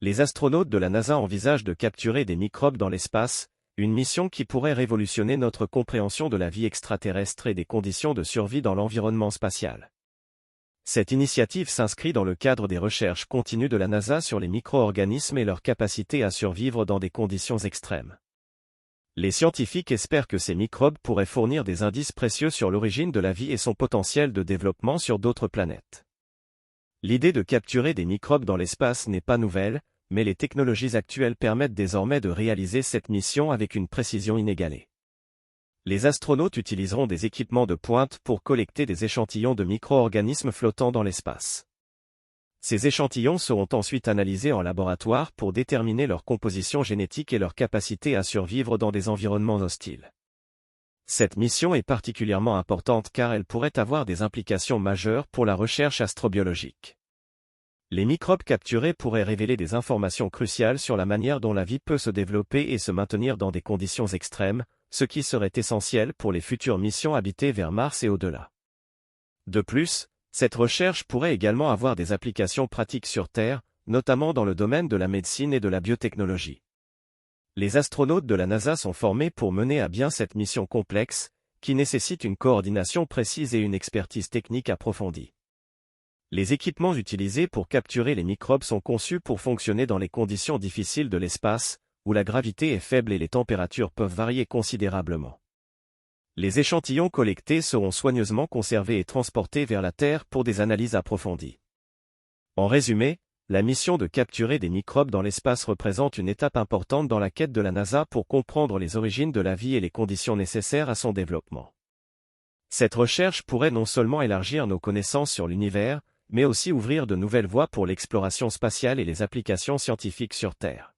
Les astronautes de la NASA envisagent de capturer des microbes dans l'espace, une mission qui pourrait révolutionner notre compréhension de la vie extraterrestre et des conditions de survie dans l'environnement spatial. Cette initiative s'inscrit dans le cadre des recherches continues de la NASA sur les micro-organismes et leur capacité à survivre dans des conditions extrêmes. Les scientifiques espèrent que ces microbes pourraient fournir des indices précieux sur l'origine de la vie et son potentiel de développement sur d'autres planètes. L'idée de capturer des microbes dans l'espace n'est pas nouvelle, mais les technologies actuelles permettent désormais de réaliser cette mission avec une précision inégalée. Les astronautes utiliseront des équipements de pointe pour collecter des échantillons de micro-organismes flottants dans l'espace. Ces échantillons seront ensuite analysés en laboratoire pour déterminer leur composition génétique et leur capacité à survivre dans des environnements hostiles. Cette mission est particulièrement importante car elle pourrait avoir des implications majeures pour la recherche astrobiologique. Les microbes capturés pourraient révéler des informations cruciales sur la manière dont la vie peut se développer et se maintenir dans des conditions extrêmes, ce qui serait essentiel pour les futures missions habitées vers Mars et au-delà. De plus, cette recherche pourrait également avoir des applications pratiques sur Terre, notamment dans le domaine de la médecine et de la biotechnologie. Les astronautes de la NASA sont formés pour mener à bien cette mission complexe, qui nécessite une coordination précise et une expertise technique approfondie. Les équipements utilisés pour capturer les microbes sont conçus pour fonctionner dans les conditions difficiles de l'espace, où la gravité est faible et les températures peuvent varier considérablement. Les échantillons collectés seront soigneusement conservés et transportés vers la Terre pour des analyses approfondies. En résumé, la mission de capturer des microbes dans l'espace représente une étape importante dans la quête de la NASA pour comprendre les origines de la vie et les conditions nécessaires à son développement. Cette recherche pourrait non seulement élargir nos connaissances sur l'univers, mais aussi ouvrir de nouvelles voies pour l'exploration spatiale et les applications scientifiques sur Terre.